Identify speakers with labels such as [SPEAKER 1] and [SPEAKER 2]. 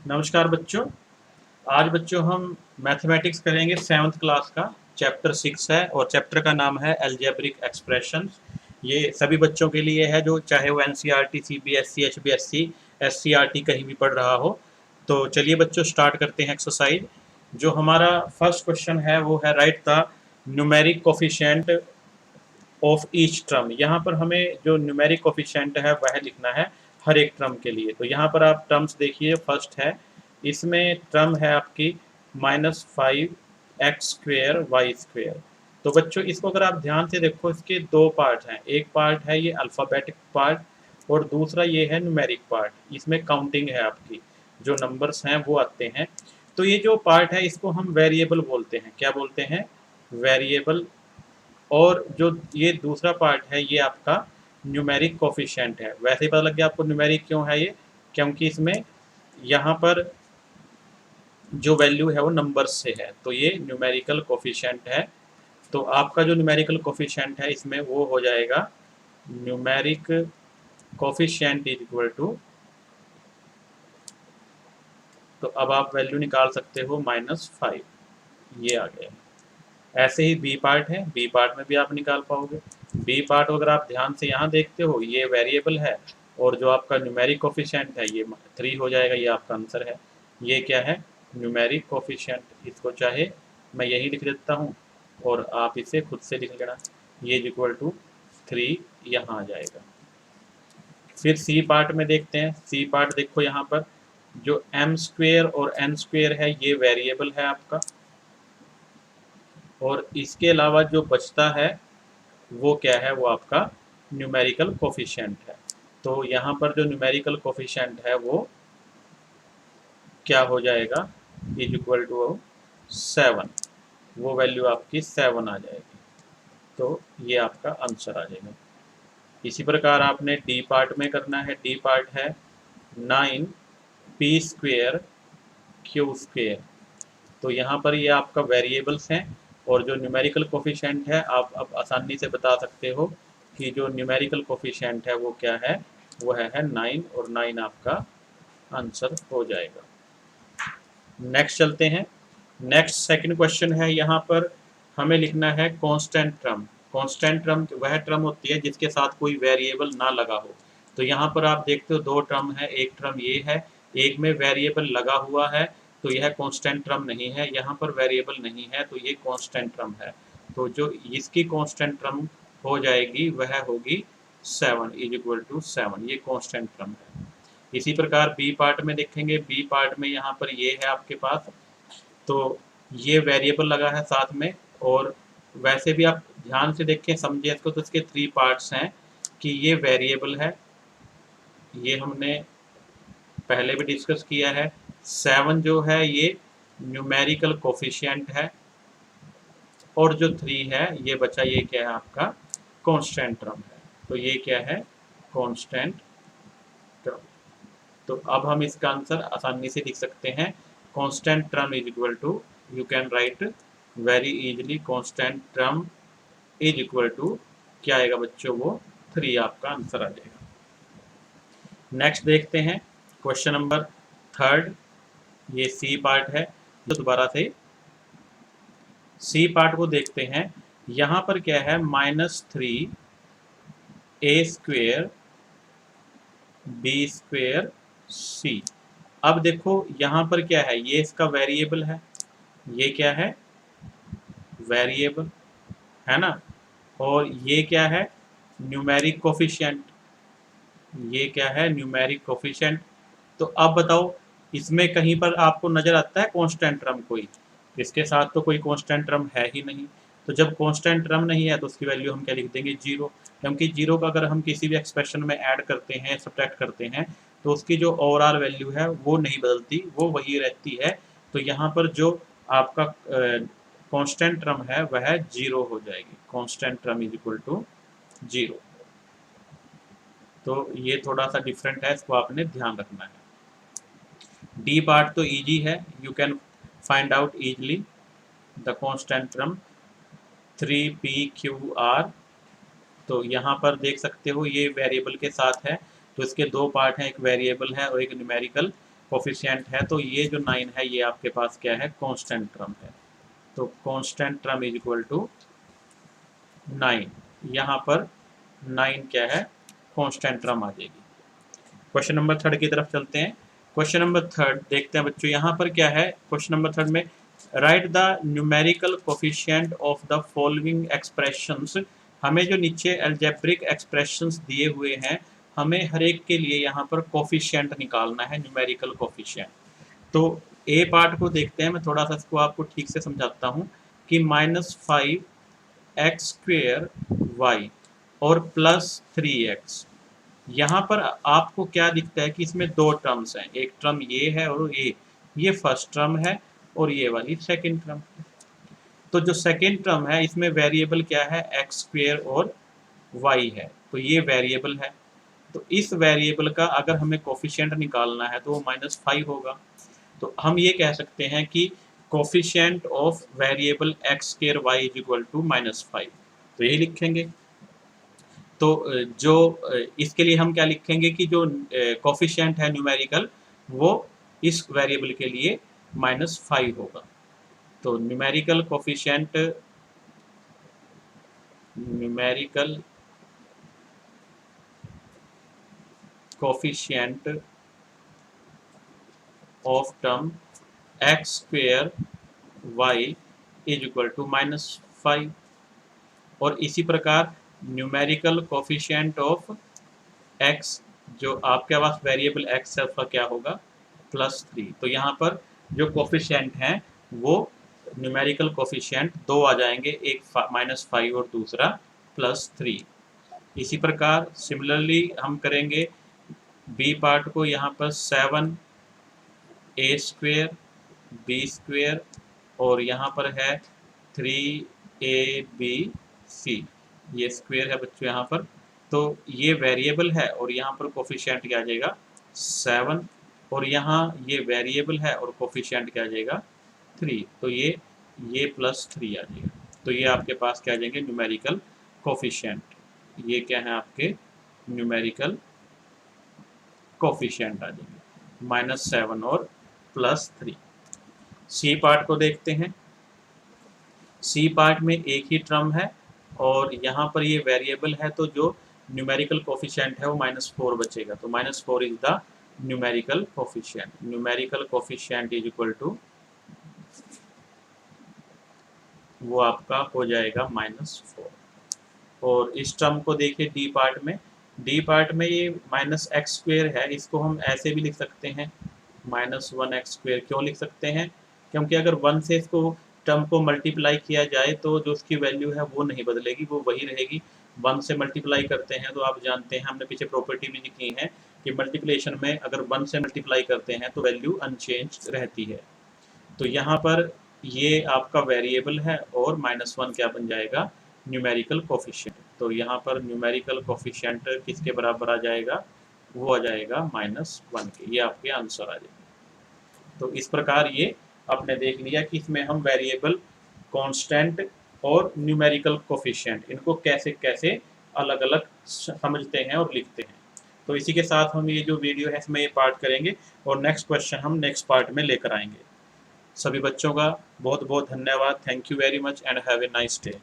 [SPEAKER 1] नमस्कार बच्चों। आज बच्चों हम मैथमेटिक्स करेंगे 7th क्लास का। चैप्टर 6 है और चैप्टर का नाम है अलजेब्रिक एक्सप्रेशंस। ये सभी बच्चों के लिए है, जो चाहे वो एनसीईआरटी, सीबीएसई, एचबीएसई, एससीईआरटी कहीं भी पढ़ रहा हो। तो चलिए बच्चों स्टार्ट करते हैं एक्सरसाइज। जो हमारा फर्स्ट क्वेश्चन है वो है right the numeric coefficient of each term. यहाँ पर हमें जो न्यूमेरिक कोफिशिएंट है वह लिखना है हर एक टर्म के लिए। तो यहाँ पर आप टर्म्स देखिए, फर्स्ट है, इसमें टर्म है आपकी -5x² y²। तो बच्चों इसको अगर आप ध्यान से देखो, इसके दो पार्ट हैं। एक पार्ट है ये अल्फ़ाबेटिक पार्ट और दूसरा ये है न्यूमेरिक पार्ट। इसमें काउंटिंग है, आपकी जो नंबर्स हैं वो आते हैं। तो ये जो पार्ट है इसको हम वेरिएबल बोलते हैं। क्या बोलते हैं? वेरिएबल। और जो ये दूसरा पार्ट है ये आपका न्यूमेरिक कोफिशिएंट है। वैसे ही पता लग गया आपको न्यूमेरिक क्यों है ये, क्योंकि इसमें यहाँ पर जो वैल्यू है वो नंबर्स से है, तो ये न्यूमेरिकल कोफिशिएंट है। तो आपका जो न्यूमेरिकल कोफिशिएंट है इसमें वो हो जाएगा numeric coefficient is equal to, तो अब आप वैल्यू निकाल सकते हो -5, ये आ गया। ऐसे ही बी पार्ट है, बी पार्ट में भी आप निकाल पाओगे। बी पार्ट अगर आप ध्यान से यहाँ देखते हो, ये वेरिएबल है और जो आपका न्यूमेरिक कोफिशिएंट है ये 3 हो जाएगा। ये आपका आंसर है। ये क्या है? Numeric coefficient. इसको चाहे मैं यही लिख देता हूँ और आप इसे खुद से लिख लेना। ये इक्वल टू 3 यहाँ आ जाएगा। फिर सी पार्ट में देखते हैं। सी पार्ट देखो, यहाँ पर जो m² और n² है ये वेरिएबल है आपका, और इसके अलावा जो बचता है वो क्या है? वो आपका न्यूमेरिकल कोफिशिएंट है। तो यहाँ पर जो न्यूमेरिकल कोफिशिएंट है वो क्या हो जाएगा? Is equal to 7। वो वैल्यू आपकी 7 आ जाएगी। तो ये आपका आंसर आ जाएगा। इसी प्रकार आपने डी पार्ट में करना है। डी पार्ट है 9p² q²। तो यहाँ पर ये आपका वेरिएबल्स हैं और जो न्यूमेरिकल कोफिशिएंट है आप अब आसानी से बता सकते हो कि जो न्यूमेरिकल कोफिशिएंट है वो क्या है? वो है 9, और 9 आपका आंसर हो जाएगा। नेक्स्ट चलते हैं। नेक्स्ट सेकंड क्वेश्चन है, यहाँ पर हमें लिखना है कांस्टेंट टर्म। कांस्टेंट टर्म वह टर्म होती है जिसके साथ कोई वेरिएबल ना लगा हो। तो यहाँ पर आप देखते हो दो टर्म है, एक टर्म ये है, एक में वेरिएबल लगा हुआ है, तो यह कांस्टेंट टर्म नहीं है। यहाँ पर वेरिएबल नहीं है तो ये कांस्टेंट टर्म है। तो जो इसकी कांस्टेंट टर्म हो जाएगी वह होगी 7 इज इक्वल टू 7। ये कांस्टेंट टर्म है। इसी प्रकार बी पार्ट में देखेंगे। बी पार्ट में यहाँ पर ये है आपके पास, तो ये वेरिएबल लगा है साथ में। और वैसे भी आप ध्यान से देखें, समझे इसको, तो इसके 3 पार्ट्स हैं कि ये वेरिएबल है, ये हमने पहले भी डिस्कस किया है। 7 जो है ये न्यूमेरिकल कोफिशिएंट है, और जो 3 है ये बचा, ये क्या है आपका? कांस्टेंट टर्म है। तो ये क्या है? Constant term. तो अब हम इसका आंसर आसानी से लिख सकते हैं। Constant term is equal to, you can write very easily, constant term is equal to क्या आएगा बच्चों? वो 3 आपका आंसर आ जाएगा। नेक्स्ट देखते हैं क्वेश्चन नंबर 3। ये सी पार्ट है। तो दोबारा से सी पार्ट को देखते हैं। यहाँ पर क्या है? -3a² b² c। अब देखो यहाँ पर क्या है? ये इसका वेरिएबल है। ये क्या है? वेरिएबल है ना। और ये क्या है? Numeric coefficient. ये क्या है? Numeric coefficient. तो अब बताओ, इसमें कहीं पर आपको नजर आता है कांस्टेंट टर्म कोई? इसके साथ तो कोई कांस्टेंट टर्म है ही नहीं। तो जब कांस्टेंट टर्म नहीं है तो उसकी वैल्यू हम क्या लिख देंगे? 0। क्योंकि 0 का अगर हम किसी भी एक्सप्रेशन में ऐड करते हैं, सब्ट्रैक्ट करते हैं, तो उसकी जो ओवरऑल वैल्यू है वो नहीं बदलती, वो वही रहती है। तो यहाँ पर जो आपका कांस्टेंट टर्म है वह 0 हो जाएगी। Constant term is equal to 0। तो ये थोड़ा सा डिफरेंट है, इसको आपने ध्यान रखना है। डी पार्ट तो इजी है, you can find out easily the constant term 3pqr। तो यहाँ पर देख सकते हो ये वेरिएबल के साथ है, तो इसके दो पार्ट हैं, एक वेरिएबल है और एक न्यूमेरिकल। कोफिशिएंट है, तो ये जो 9 है ये आपके पास क्या है, कांस्टेंट टर्म है। तो constant term is equal to 9। यहाँ पर 9 क्या है, कांस्टेंट टर्म आ जाएगी। क्वेश्चन नंबर 3 की तरफ चलते हैं। क्वेश्चन नंबर 3 देखते हैं बच्चों, यहाँ पर क्या है क्वेश्चन नंबर 3 में, right the numerical coefficient of the following expressions. हमें जो नीचे अलजेब्रिक एक्सप्रेशंस दिए हुए हैं, हमें हर एक के लिए यहाँ पर कोफिशिएंट निकालना है, न्यूमेरिकल कोफिशिएंट। तो ए पार्ट को देखते हैं, मैं थोड़ा सा इसको आपको ठीक से समझाता हूँ कि -5x² y और +3x, यहाँ पर आपको क्या दिखता है कि इसमें दो टर्म्स हैं, एक टर्म ये है और ये फर्स्ट टर्म है और ये वाली सेकंड टर्म। तो जो सेकंड टर्म है इसमें वेरिएबल क्या है, x² और y है, तो ये वेरिएबल है। तो इस वेरिएबल का अगर हमें कोफिशिएंट निकालना है तो वो -5 होगा। तो हम ये कह सकते हैं कि coefficient of variable x² y is equal to -5, तो यही लिखेंगे। तो जो इसके लिए हम क्या लिखेंगे कि जो कोफिशिएंट है न्यूमेरिकल, वो इस वेरिएबल के लिए -5 होगा। तो numerical coefficient of term x² y is equal to -5, और इसी प्रकार न्यूमेरिकल कोफिशिएंट ऑफ x, जो आपके पास वेरिएबल x है उसका क्या होगा, +3। तो यहाँ पर जो कोफिशिएंट हैं वो न्यूमेरिकल कोफिशिएंट दो आ जाएंगे, एक -5 और दूसरा +3। इसी प्रकार सिमिलरली हम करेंगे बी पार्ट को, यहाँ पर 7a² b² और यहाँ पर है 3abc, ये स्क्वायर है बच्चों यहाँ पर। तो ये वेरिएबल है और यहाँ पर कोफिशिएंट क्या आ जाएगा, 7, और यहाँ ये वेरिएबल है और कोफिशिएंट क्या आ जाएगा, 3। तो ये +3 आ जाएगा। तो ये आपके पास क्या आ जाएंगे, न्यूमेरिकल कोफिशिएंट। ये क्या है आपके न्यूमेरिकल कोफिशिएंट आ जाएंगे, -7 और +3। सी पार्ट को देखते हैं। सी पार्ट में एक ही टर्म है और यहाँ पर ये वेरिएबल है, तो जो न्यूमेरिकल कोफिशिएंट है वो -4 बचेगा। तो -4 is the numerical coefficient. Numerical coefficient is equal to, वो आपका हो जाएगा -4। और इस टर्म को देखिए डी पार्ट में, डी पार्ट में ये -x² है, इसको हम ऐसे भी लिख सकते हैं, -1x²। क्यों लिख सकते हैं, क्योंकि अगर 1 से इसको टर्म को मल्टीप्लाई किया जाए तो जो उसकी वैल्यू है वो नहीं बदलेगी, वो वही रहेगी। 1 से मल्टीप्लाई करते हैं तो आप जानते हैं, हमने पीछे प्रॉपर्टी भी लिखी है कि मल्टीप्लिकेशन में अगर 1 से मल्टीप्लाई करते हैं तो वैल्यू अनचेंज रहती है। तो यहाँ पर ये आपका वेरिएबल है और -1 क्या बन जाएगा, न्यूमेरिकल कोफिशिएंट। तो यहाँ पर न्यूमेरिकल कोफिशिएंट किसके बराबर आ जाएगा, वो आ जाएगा -1 के। ये आपके आंसर आ जाएगा। तो इस प्रकार ये आपने देख लिया कि इसमें हम वेरिएबल, कांस्टेंट और न्यूमेरिकल कोफिशिएंट, इनको कैसे कैसे अलग अलग समझते हैं और लिखते हैं। तो इसी के साथ हम ये जो वीडियो है इसमें ये पार्ट करेंगे और नेक्स्ट क्वेश्चन हम नेक्स्ट पार्ट में लेकर आएंगे। सभी बच्चों का बहुत बहुत धन्यवाद। Thank you very much and have a nice day.